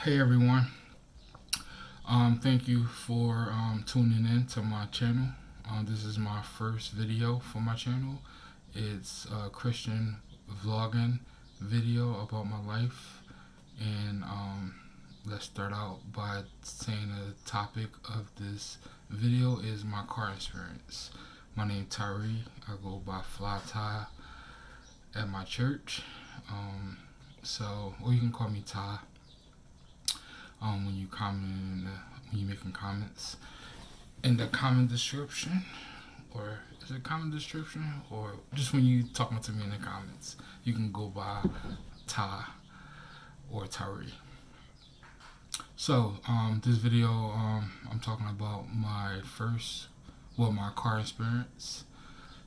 Hey everyone. Thank you for tuning in to my channel. This is my first video for my channel. It's a Christian vlogging video about my life. And let's start out by saying the topic of this video is my car experience. My name is Tyree. I go by Fly Ty at my church. Or you can call me Ty. When you comment, when you making comments in the comment description, or is it comment description, or just when you talking to me in the comments, you can go by Ty or Tyree. So, this video, I'm talking about my car experience.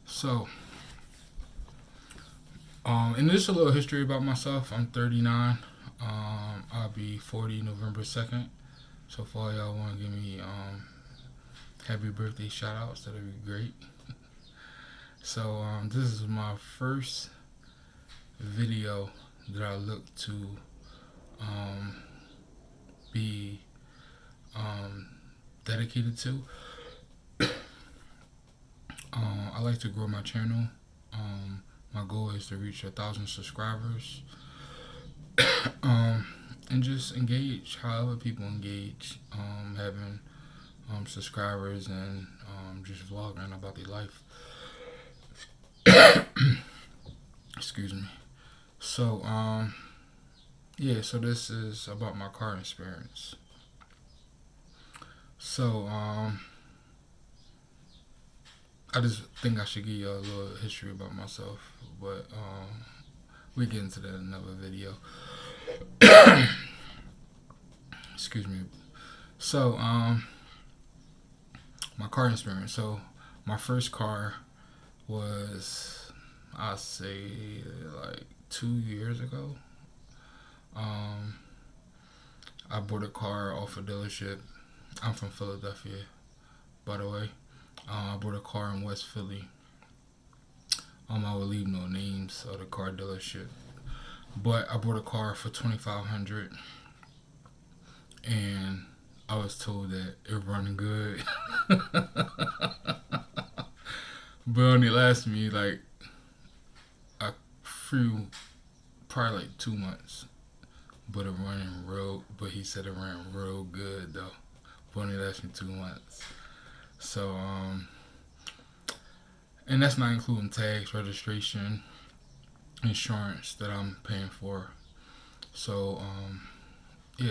So, and this is a little history about myself. I'm 39. I'll be 40 November 2nd. So if all y'all want to give me happy birthday shout outs, that'd be great. So this is my first video that I look to be dedicated to. I like to grow my channel. My goal is to reach 1,000 subscribers. And just engage however people engage, having subscribers and just vlogging about their life. Excuse me. So so this is about my car experience. So I just think I should give you a little history about myself, but we get into that in another video. Excuse me. So my car experience. So my first car was, I'd say, like 2 years ago. I bought a car off a dealership. I'm from Philadelphia, by the way. I bought a car in West Philly. I will leave no names of the car dealership, but I bought a car for $2,500, and I was told that it run good, but only lasted me like a few, probably like 2 months. But it running real. But he said it ran real good though. But only lasted me 2 months. So and that's not including tax, registration, insurance that I'm paying for. So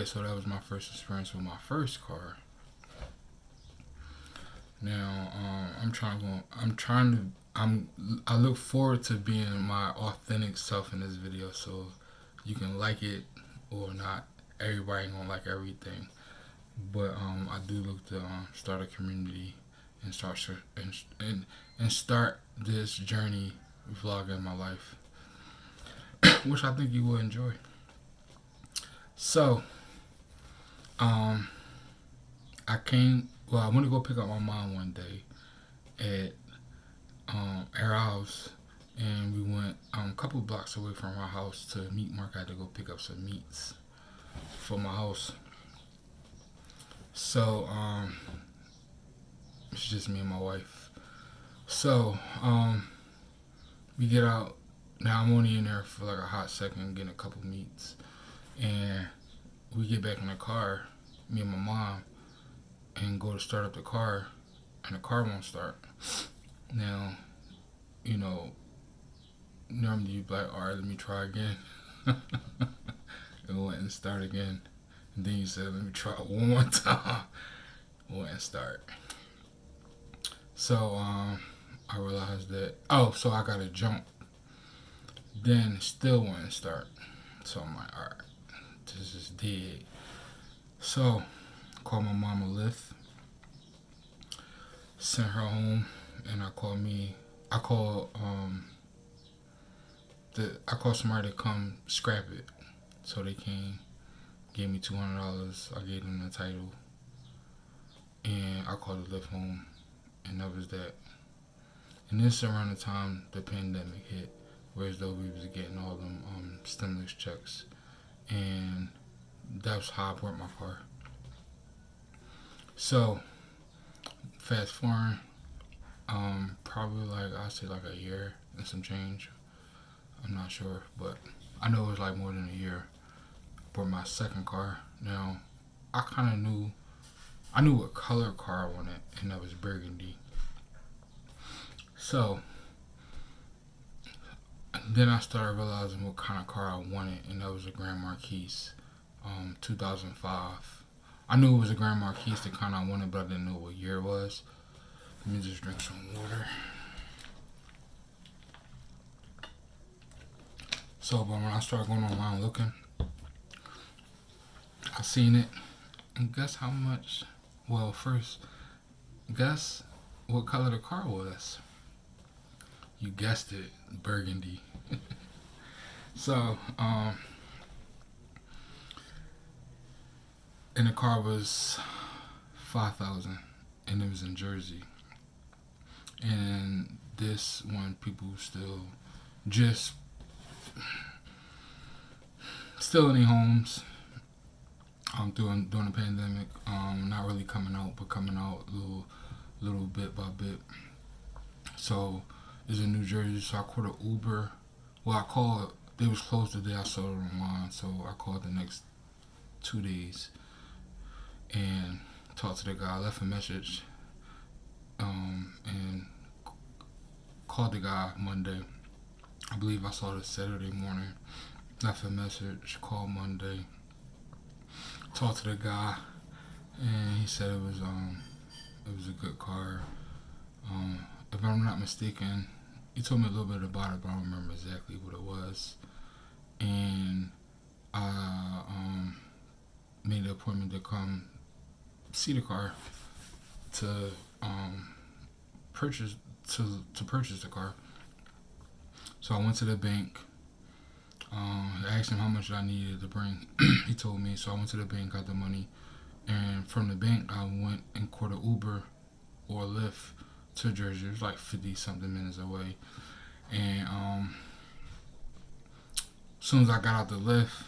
so that was my first experience with my first car. Now I look forward to being my authentic self in this video. So you can like it or not. Everybody ain't gonna like everything, but I do look to start a community and start this journey vlogging my life, which I think you will enjoy. So I went to go pick up my mom one day at our house, and we went a couple blocks away from our house to meat market. I had to go pick up some meats for my house. So it's just me and my wife. So we get out. Now I'm only in there for like a hot second, getting a couple meats, and we get back in the car, me and my mom, and go to start up the car, and the car won't start. Now, normally you'd be like, all right, let me try again. It wouldn't start again. And then you said, let me try it one more time. It wouldn't start. So I realized that, so I got to jump. Then it still wouldn't start. So I'm like, all right, this is dead. So I called my mom a Lyft, sent her home, and I called somebody to come scrap it. So they came, gave me $200. I gave them the title, and I called the Lyft home, and that was that. And this around the time the pandemic hit, whereas though we was getting all them stimulus checks, and that's how I bought my car. So fast forward, probably like I say like a year and some change. I'm not sure, but I know it was like more than a year. For my second car. Now, I kind of knew, I knew what color car I wanted, and that was burgundy. So then I started realizing what kind of car I wanted, and that was a Grand Marquis, 2005. I knew it was a Grand Marquis, the kind I wanted, but I didn't know what year it was. Let me just drink some water. So, but when I started going online looking, I seen it, and guess how much? Well, first, guess what color the car was? You guessed it, burgundy. So, and the car was 5,000, and it was in Jersey. And this one, people just still in their homes. During the pandemic, not really coming out, but coming out little bit by bit. So it's in New Jersey, so I called an Uber. Well, I called. They was closed the day I saw it online, so I called the next 2 days and talked to the guy. I left a message, and called the guy Monday. I believe I saw it Saturday morning. Left a message, called Monday. Talked to the guy, and he said it was a good car. If I'm not mistaken, he told me a little bit about it, but I don't remember exactly what it was. And I made an appointment to come see the car to purchase the car. So I went to the bank. I asked him how much I needed to bring. He told me, so I went to the bank, got the money, and from the bank I went and caught an Uber or a Lyft to Jersey. It was like 50 something minutes away. And as soon as I got out the Lyft,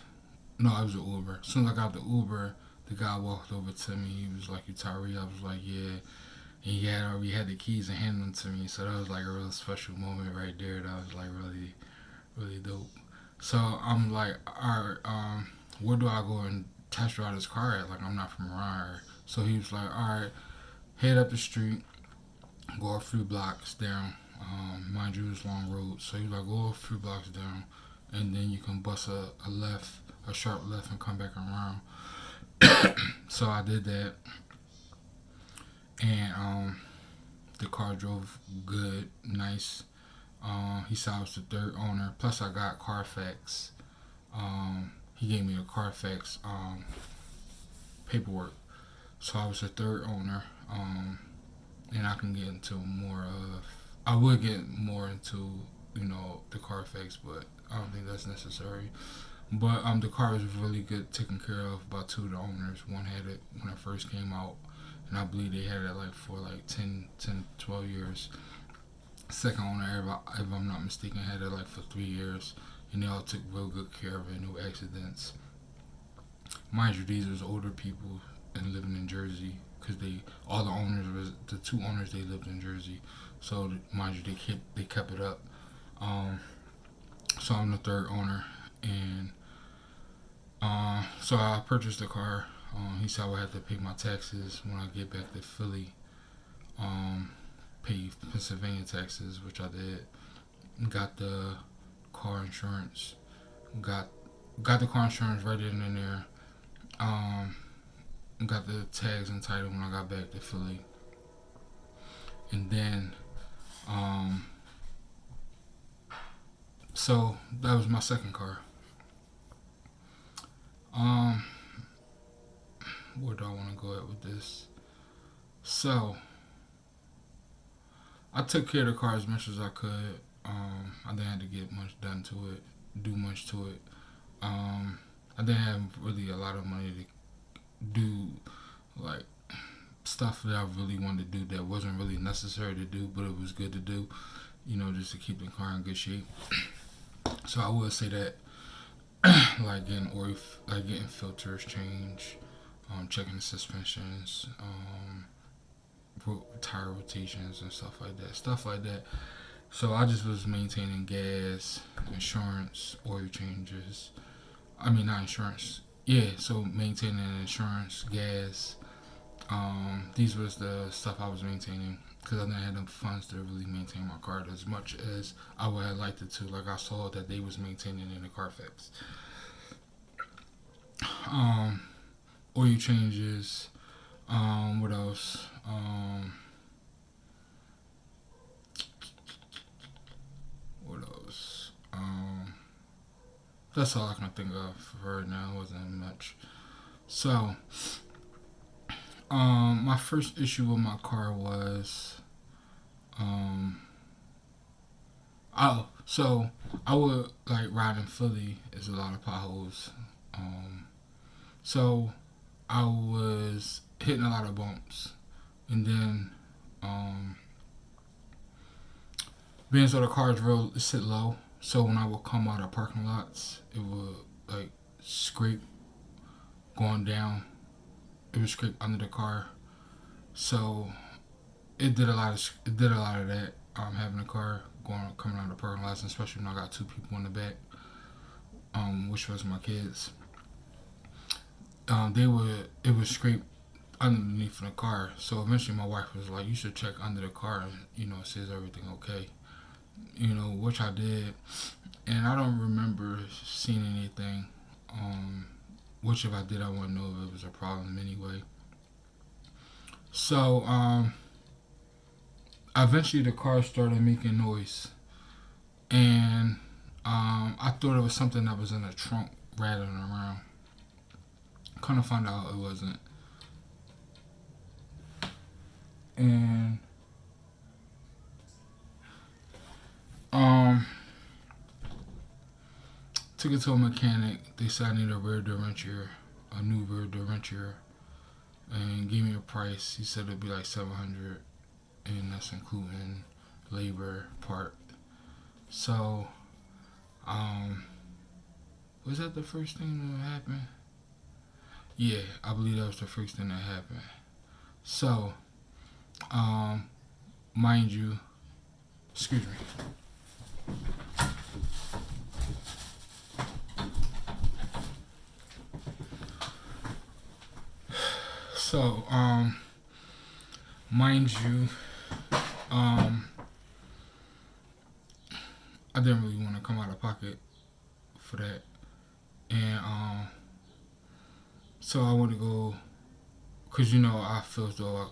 no, it was an Uber. As soon as I got the Uber, the guy walked over to me. He was like, "You Tyree?" I was like, "Yeah." And he had already had the keys and handed them to me. So that was like a real special moment right there. That was like really, really dope. So I'm like, all right, where do I go and test drive this car at? Like, I'm not from around here. So he was like, all right, head up the street, go a few blocks down. Mind you, it's long road. So he was like, go a few blocks down, and then you can bust a left, a sharp left, and come back around. So I did that, and the car drove good, nice. He said I was the third owner. Plus, I got Carfax. He gave me a Carfax paperwork. So I was the third owner. And I can get into more of. I would get more into the Carfax, but I don't think that's necessary. But the car was really good taken care of by two of the owners. One had it when it first came out, and I believe they had it like for like 10, 12 years. Second owner, if I'm not mistaken, had it like for 3 years, and they all took real good care of it, no accidents. Mind you, these was older people and living in Jersey, because the two owners, they lived in Jersey, so mind you, they kept it up. So I'm the third owner, and so I purchased the car. He said I would have to pay my taxes when I get back to Philly. Pay Pennsylvania taxes, which I did. Got the car insurance. Got the car insurance right in there. Got the tags and title when I got back to Philly. And then, so that was my second car. Where do I want to go at with this? So I took care of the car as much as I could. I didn't have to get much done to it, do much to it. I didn't have really a lot of money to do like stuff that I really wanted to do that wasn't really necessary to do, but it was good to do, just to keep the car in good shape. So I would say that like getting oil, like getting filters changed, checking the suspensions, tire rotations and stuff like that. Stuff like that. So I just was maintaining gas, insurance, oil changes. I mean, not insurance. Yeah, so maintaining insurance, gas. These was the stuff I was maintaining because I didn't have the funds to really maintain my car as much as I would have liked it to. Like I saw that they was maintaining in the Carfax. Um, Oil changes. What else? What else? That's all I can think of for right now. It wasn't much. So, my first issue with my car was, um, so I would like ride in Philly. There's a lot of potholes. Um, so I was hitting a lot of bumps, and then, um, being so the cars real sit low. So when I would come out of parking lots, it would like scrape going down. It would scrape under the car. So it did a lot of that. Having a car going coming out of the parking lots, especially when I got two people in the back, which was my kids. It would scrape underneath the car. So eventually, my wife was like, "You should check under the car, and it says everything okay." Which I did, and I don't remember seeing anything. Which if I did, I wouldn't know if it was a problem anyway. So eventually the car started making noise, and I thought it was something that was in the trunk rattling around. Kind of found out it wasn't, and um, took it to a mechanic. They said I need a rear differential, a new rear differential, and gave me a price. He said it'd be like 700, and that's including labor part. So, was that the first thing that happened? Yeah, I believe that was the first thing that happened. So, um, mind you, excuse me. So, mind you, um, I didn't really want to come out of pocket for that, and so I want to go, cause I feel as though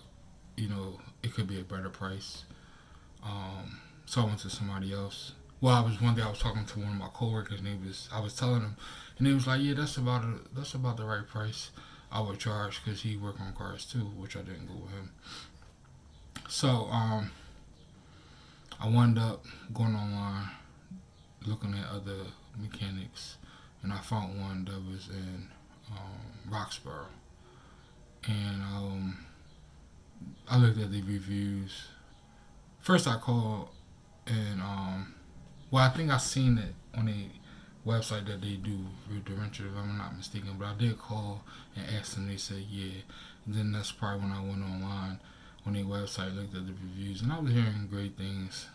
it could be a better price. So I went to somebody else. Well, one day I was talking to one of my coworkers, and I was telling him, and he was like, "Yeah, that's about the right price I would charge, cause he work on cars too, which I didn't go with him." So I wound up going online, looking at other mechanics, and I found one that was in Roxborough, and I looked at the reviews. First, I called, and I think I seen it on a website that they do rear differential, if I'm not mistaken. But I did call and ask them. They said yeah. And then that's probably when I went online on their website, looked at the reviews, and I was hearing great things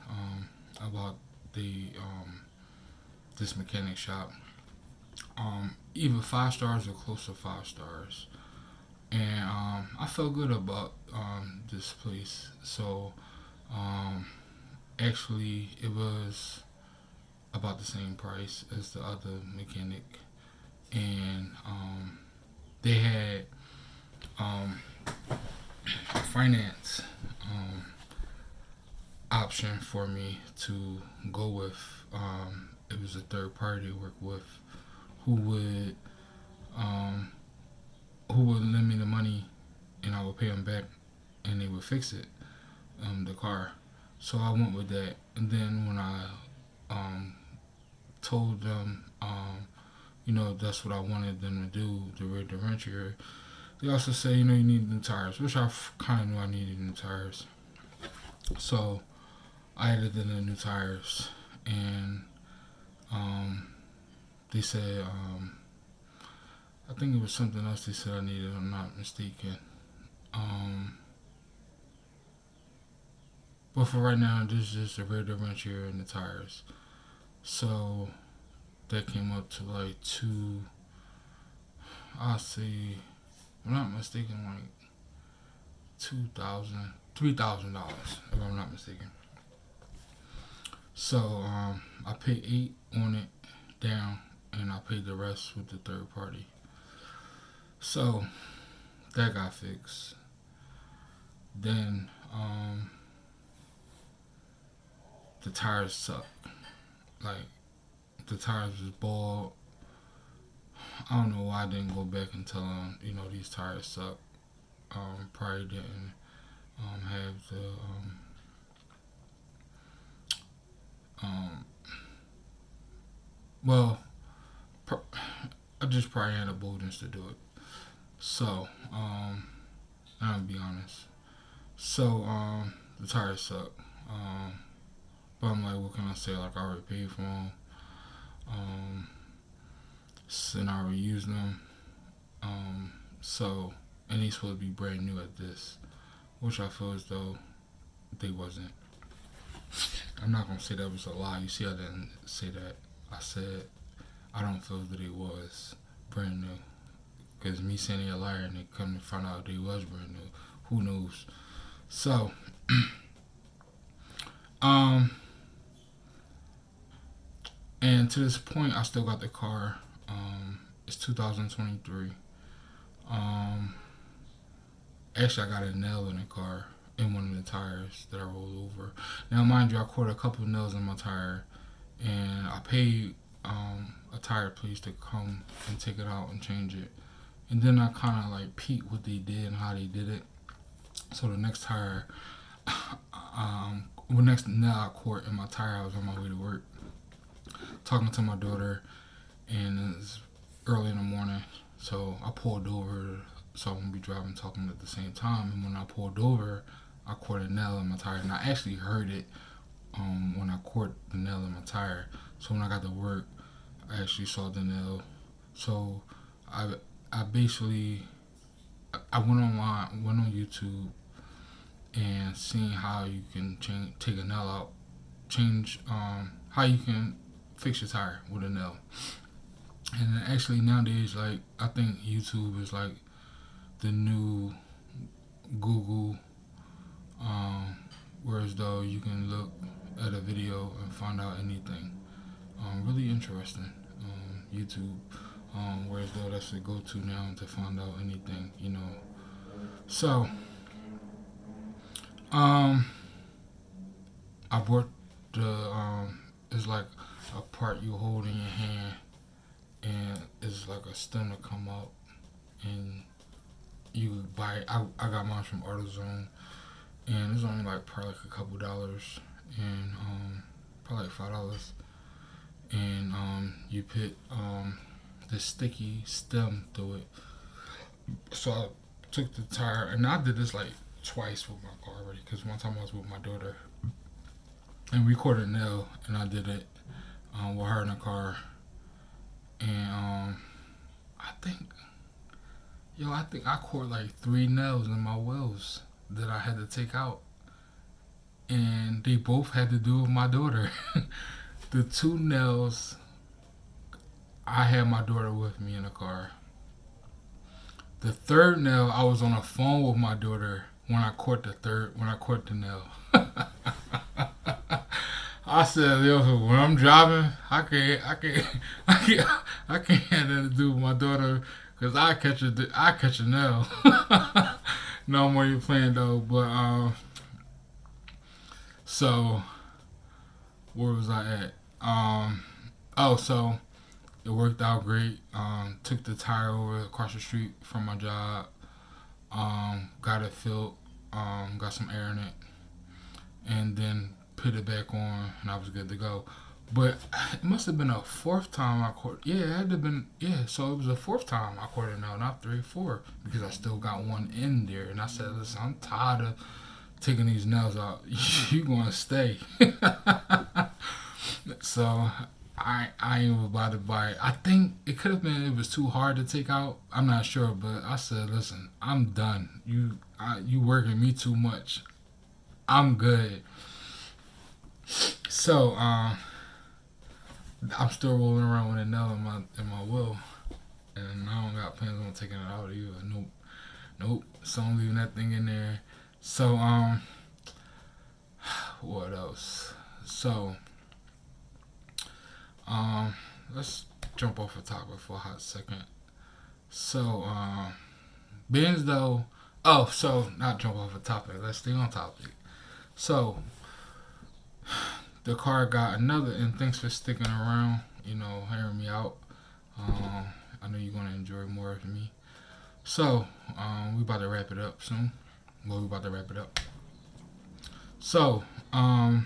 about the this mechanic shop. Either 5 stars or close to 5 stars, and I felt good about this place. So actually, it was about the same price as the other mechanic, and they had a finance option for me to go with. It was a third party to work with who would um, lend me the money, and I would pay them back, and they would fix it, the car. So I went with that, and then when I um, told them, that's what I wanted them to do, the rear differential. They also say, you need new tires, which I kind of knew I needed new tires. So I added in the new tires, and they said, I think it was something else they said I needed, if I'm not mistaken. But for right now, this is just a rear differential and the tires. So that came up to like I'll say, if I'm not mistaken, like $3,000, if I'm not mistaken. So I paid $8 on it down, and I paid the rest with the third party. So that got fixed. Then the tires suck. Like, the tires was bald. I don't know why I didn't go back and tell them, these tires suck. Probably didn't have the I just probably had a boldness to do it. So I'm gonna be honest. So the tires suck. But I'm like, what can I say? Like, I already paid for them. And I already used them. So, and they supposed to be brand new at this, which I feel as though they wasn't. I'm not gonna say that was a lie. You see, I didn't say that. I said I don't feel that they was brand new. Because me saying they a liar and they come to find out they was brand new. Who knows? So, and to this point, I still got the car. It's 2023. Actually, I got a nail in the car in one of the tires that I rolled over. Now, mind you, I caught a couple of nails in my tire, and I paid a tire place to come and take it out and change it. And then I kind of like peeped what they did and how they did it. So the next tire, next nail I caught in my tire, I was on my way to work, talking to my daughter, and it's early in the morning. So I pulled over, so I won't be driving talking at the same time. And when I pulled over, I caught a nail in my tire, and I actually heard it when I caught the nail in my tire. So when I got to work, I actually saw the nail. So I basically, I went online, went on YouTube, and seeing how you can take a nail out, how you can fix your tire with a nail. And actually nowadays, like, I think YouTube is like the new Google, whereas though you can look at a video and find out anything. Really interesting. YouTube, whereas though that's the go-to now to find out anything, So, I bought the, it's like a part you hold in your hand, and it's like a stem to come up, and you buy it. I got mine from AutoZone, and it's only like probably like a couple dollars, and probably like $5, and you put the sticky stem through it. So I took the tire, and I did this like twice with my car already, because one time I was with my daughter, and we caught a nail, and I did it with her in the car, and I think I caught like 3 nails in my wheels that I had to take out, and they both had to do with my daughter. The 2 nails, I had my daughter with me in the car. The 3rd nail, I was on the phone with my daughter when I caught the nail. I said, yo, when I'm driving, I can't have nothing to do with my daughter, because I catch a nail. No, I'm only playing though, but so where was I at? So it worked out great. Took the tire over across the street from my job. Got it filled. Got some air in it, and then put it back on, and I was good to go. But it must have been a 4th time I caught. Yeah, it had to have been. Yeah, so it was a 4th time I caught it now, not 3, 4, because I still got one in there. And I said, listen, I'm tired of taking these nails out. You gonna stay? So I ain't about to buy it. I think it could have been it was too hard to take out. I'm not sure, but I said, listen, I'm done. You working me too much. I'm good. So I'm still rolling around with a nail in my will, and I don't got plans on taking it out either. Nope, nope. So I'm leaving that thing in there. So what else? So um, let's jump off the topic for a hot second. So Benz though. Oh, so not jump off the topic. Let's stay on topic. So the car got another, and thanks for sticking around. You know, hearing me out. I know you're gonna enjoy more of me. So we about to wrap it up soon. Well, we about to wrap it up. So I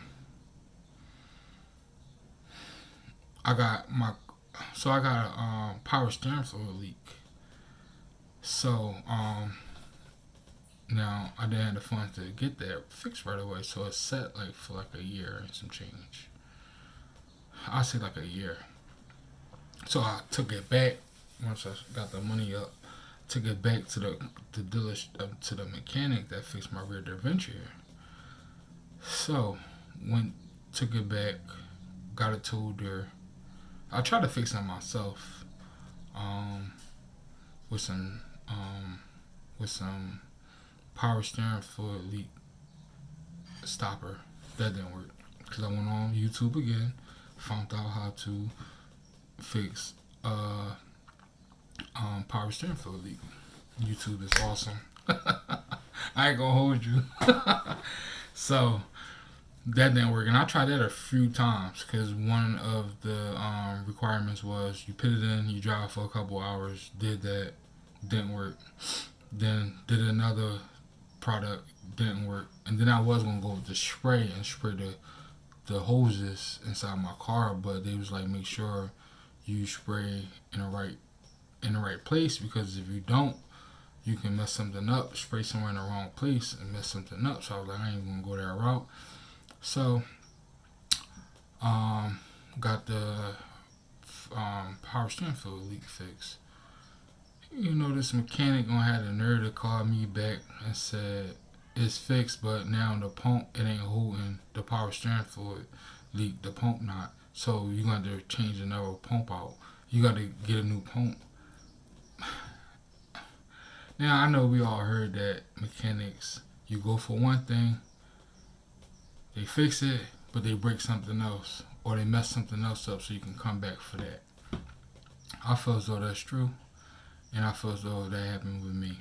got my I got a power steering fluid leak. So now I didn't have the funds to get that fixed right away, so it's set like for like a year and some change. I say like a year. So I took it back once I got the money up. Took it back to the dealer to the mechanic that fixed my rear differentiator. So went took it back, got it told her. I tried to fix it myself, um, with some um, with some power steering fluid leak stopper. That didn't work because I went on YouTube again, found out how to fix power steering fluid leak. YouTube is awesome. I ain't gonna hold you. So that didn't work, and I tried that a few times because one of the requirements was you put it in, you drive for a couple hours. Did that, didn't work. Then did another product, didn't work, and then I was gonna go with the spray and spray the hoses inside my car, but they was like, make sure you spray in the right place, because if you don't, you can mess something up, spray somewhere in the wrong place and mess something up. So I was like, I ain't gonna go that route. So got the power steering fluid leak fixed. You know, this mechanic gonna have the nerve to call me back and said it's fixed, but now the pump, it ain't holding the power steering fluid leak, the pump not. So you got to change another pump out. You got to get a new pump. Now I know we all heard that mechanics, you go for one thing, they fix it, but they break something else, or they mess something else up, so you can come back for that. I feel as though that's true, and I feel as though that happened with me.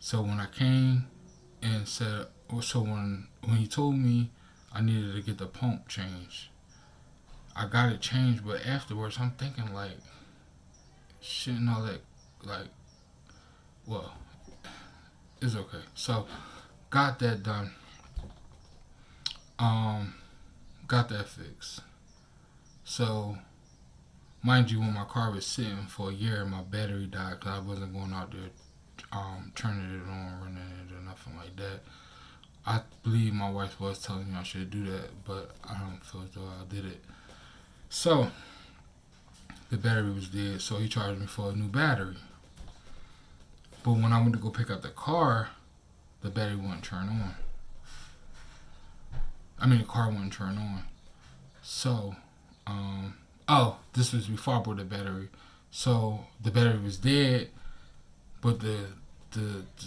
So when I came and said, so when he told me I needed to get the pump changed, I got it changed, but afterwards I'm thinking like, shouldn't all that, like, well, it's okay. So got that done. Got that fixed. So mind you, when my car was sitting for a year, my battery died because I wasn't going out there turning it on, running it, or nothing like that. I believe my wife was telling me I should do that, but I don't feel as though I did it. So the battery was dead, so he charged me for a new battery. But when I went to go pick up the car, the battery wouldn't turn on. I mean, the car wouldn't turn on. So, this was before I bought the battery. So the battery was dead, but the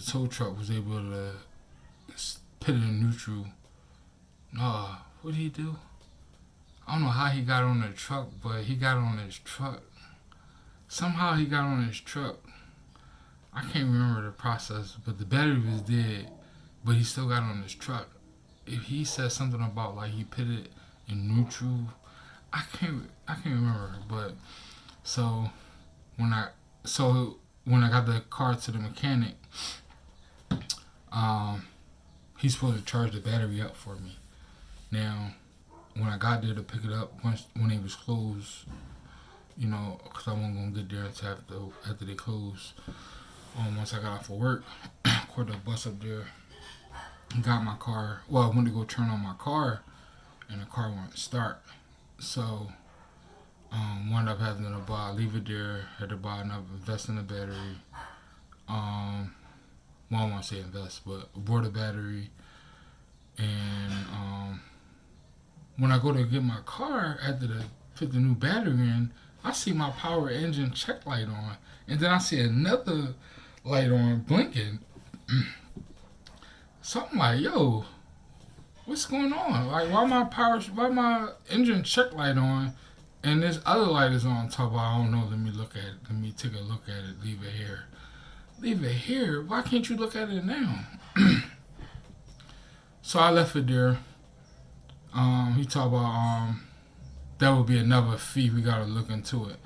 tow truck was able to put it in neutral. What did he do? I don't know how he got on the truck, but he got on his truck. Somehow he got on his truck. I can't remember the process, but the battery was dead, but he still got on his truck. If he said something about like he put it in neutral, I can't remember. But so when I got the car to the mechanic, he's supposed to charge the battery up for me. Now, when I got there to pick it up, when it was closed, you know, because I wasn't gonna get there until after they closed. Once I got off of work, caught the bus up there, got my car. Well, I went to go turn on my car, and the car wouldn't start. So Wound up having to buy, leave it there, had to buy another, invest in the battery. Well, I won't say invest, but bought a battery. And when I go to get my car after the put the new battery in, I see my power engine check light on, and then I see another light on blinking. So I'm like, yo, what's going on? Like, why my engine check light on, and this other light is on top? I don't know. Let me look at it. Let me take a look at it. Leave it here. Leave it here. Why can't you look at it now? So I left it there. He talked about that would be another fee. We gotta look into it.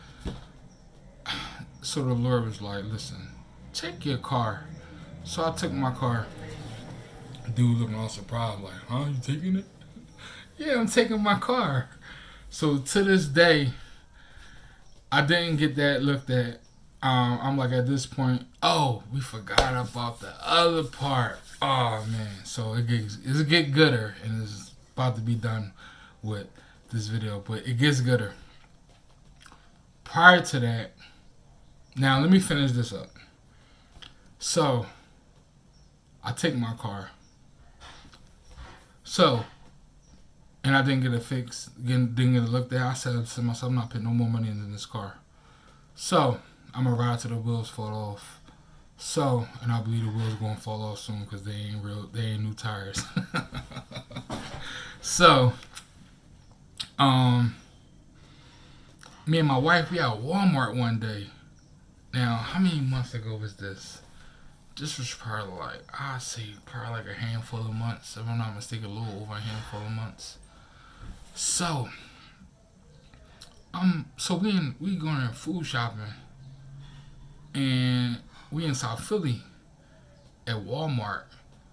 So the Lord was like, listen, take your car. So I took my car. Dude looking all surprised, like, huh? You taking it? Yeah, I'm taking my car. So to this day, I didn't get that looked at. I'm like, at this point, oh, we forgot about the other part. Oh man, so it's get gooder, and it's about to be done with this video, but it gets gooder. Prior to that, now let me finish this up. So I take my car. So, and I didn't get it fixed, didn't get it looked at. I said to myself, I'm not putting no more money into this car. So I'm gonna ride till the wheels fall off. So, and I believe the wheels gonna fall off soon because they ain't new tires. So, me and my wife, we at Walmart one day. Now, how many months ago was this? This was probably like, I'd say probably like a handful of months. If I'm not mistaken, a little over a handful of months. So, we going food shopping, and we in South Philly at Walmart.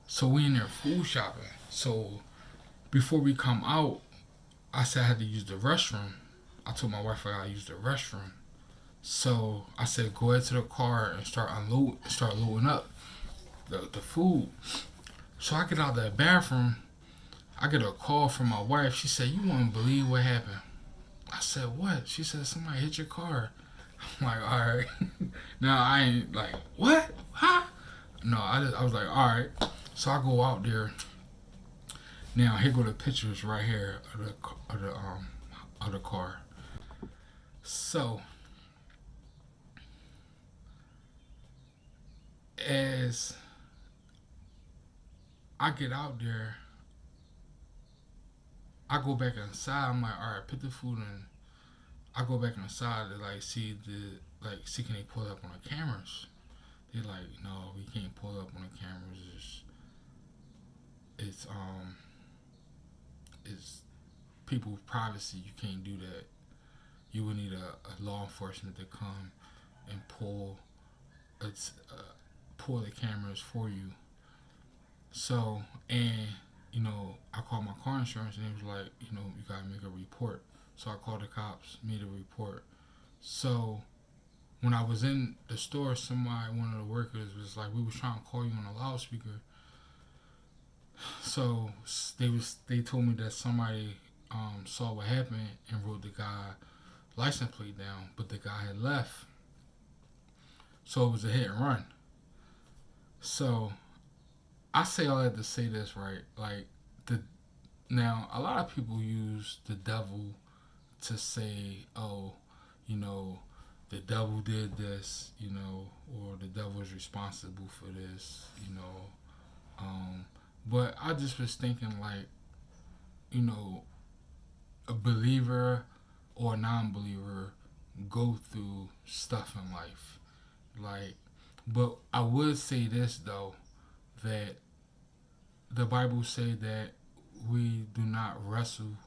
So we in there food shopping. So before we come out, I said I had to use the restroom. I told my wife I gotta use the restroom. So I said, go ahead to the car and start loading up the food. So I get out of the bathroom. I get a call from my wife. She said, you won't believe what happened. I said, what? She said, somebody hit your car. I'm like, all right. Now I ain't like, what? Huh? No, I was like, all right. So I go out there. Now here go the pictures right here of the car. So as I get out there, I go back inside. I'm like, all right, put the food in. I go back inside to see can they pull it up on the cameras? They're like, no, we can't pull it up on the cameras. It's people's privacy. You can't do that. You would need a law enforcement to come and pull the cameras for you. So, and I called my car insurance, and it was like, you gotta make a report. So I called the cops, made a report. So when I was in the store, one of the workers was like, we was trying to call you on a loudspeaker. So they told me that somebody saw what happened and wrote the guy license plate down, but the guy had left. So it was a hit and run. So I say all that to say this, right? Now a lot of people use the devil to say, oh, the devil did this, or the devil is responsible for this, But I just was thinking, a believer or a non-believer go through stuff in life. But I would say this, though, that the Bible say that we do not wrestle.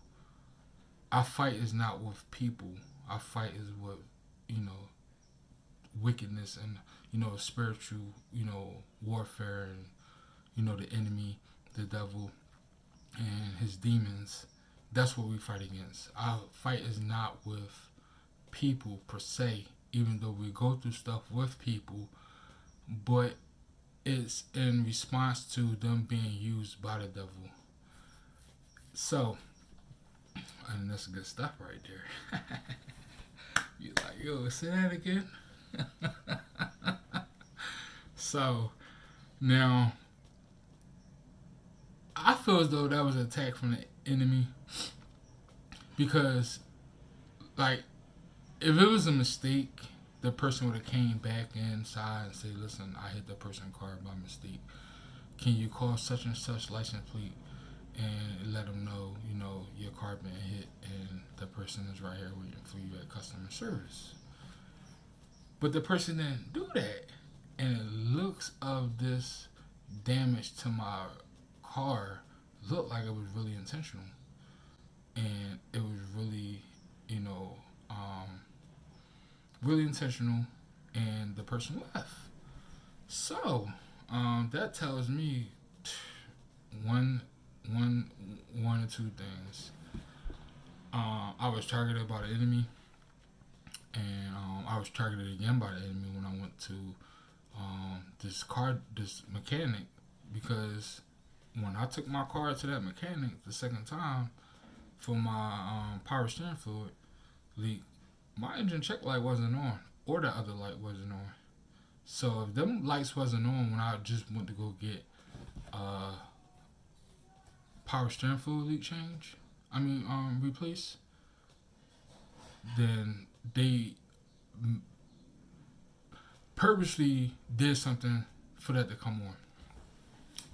Our fight is not with people. Our fight is with, wickedness and, spiritual, warfare and, the enemy, the devil, and his demons. That's what we fight against. Our fight is not with people per se, even though we go through stuff with people, but it's in response to them being used by the devil. So, and that's good stuff right there. You like, yo, say that again. So now I feel as though that was an attack from the enemy because, like, if it was a mistake, the person would have came back inside and say, "Listen, I hit the person car by mistake. Can you call such and such license plate and let them know, your car been hit and the person is right here waiting for you at customer service." But the person didn't do that, and it looks of this damage to my car looked like it was really intentional, and it was really, you know, um, really intentional, and the person left. So that tells me one, one or two things. I was targeted by the enemy, and I was targeted again by the enemy when I went to this mechanic, because when I took my car to that mechanic the second time for my power steering fluid leak, my engine check light wasn't on, or the other light wasn't on. So if them lights wasn't on when I just went to go get power steering fluid leak change, replace, then they purposely did something for that to come on,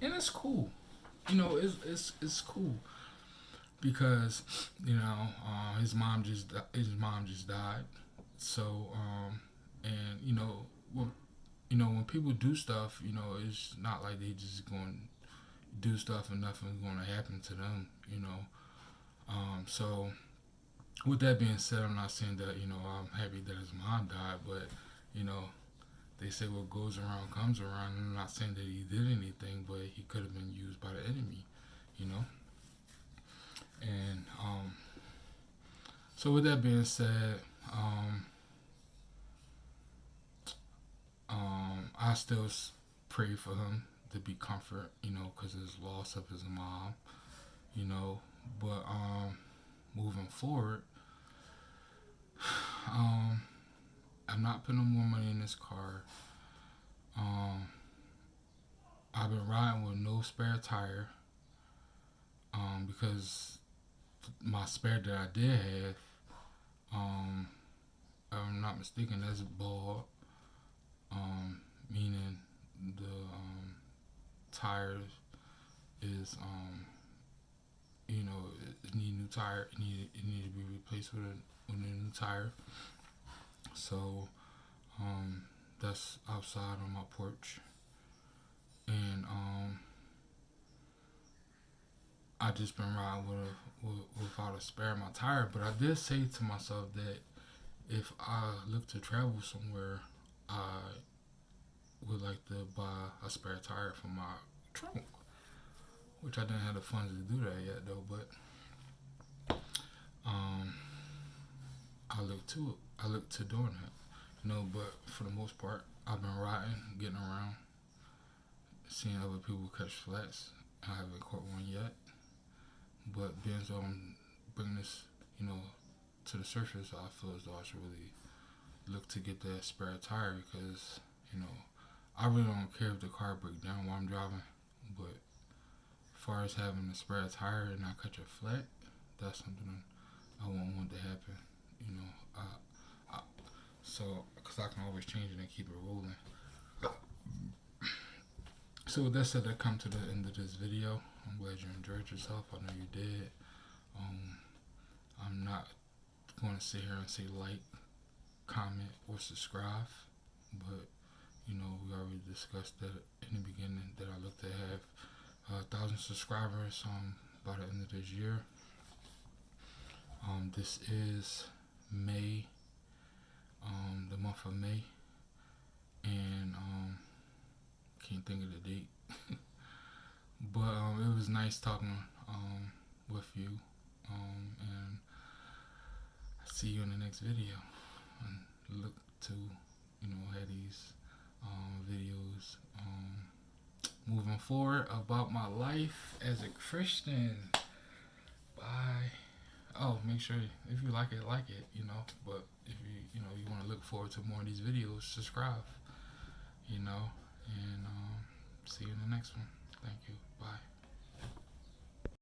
and it's cool. It's cool because his mom just died. So and when people do stuff, it's not like they just going to do stuff and nothing's going to happen to them. So with that being said, I'm not saying that I'm happy that his mom died, but you know they say what goes around comes around. I'm not saying that he did anything, but he could have been used by the enemy, you know. And so with that being said, I still pray for him to be comfort, because his loss of his mom, you know. But moving forward, I'm not putting more money in this car. I've been riding with no spare tire, because my spare that I did have, if I'm not mistaken, that's bald, meaning the tires is it need new tire. It need to be replaced with a new tire. So that's outside on my porch, and I just been riding without a spare my tire. But I did say to myself that if I look to travel somewhere, I would like to buy a spare tire for my trunk, which I didn't have the funds to do that yet though. But I look to it. I look to doing that. But for the most part, I've been riding, getting around, seeing other people catch flats. I haven't caught one yet, but being so I'm bringing this, to the surface, I feel as though I should really look to get that spare tire because, I really don't care if the car breaks down while I'm driving, but as far as having a spare tire and not catch a flat, that's something I won't want to happen. So because I can always change it and keep it rolling. So with that said, I come to the end of this video. I'm glad you enjoyed yourself. I know you did. I'm not going to sit here and say like, comment, or subscribe, but we already discussed that in the beginning that I look to have 1,000 subscribers by the end of this year. This is May, the month of May, and can't think of the date. But it was nice talking with you, and see you in the next video. And look to have these videos moving forward about my life as a Christian. Bye. Oh, make sure if you like it, you know. But if you want to look forward to more of these videos, subscribe, you know, and see you in the next one. Thank you. Bye.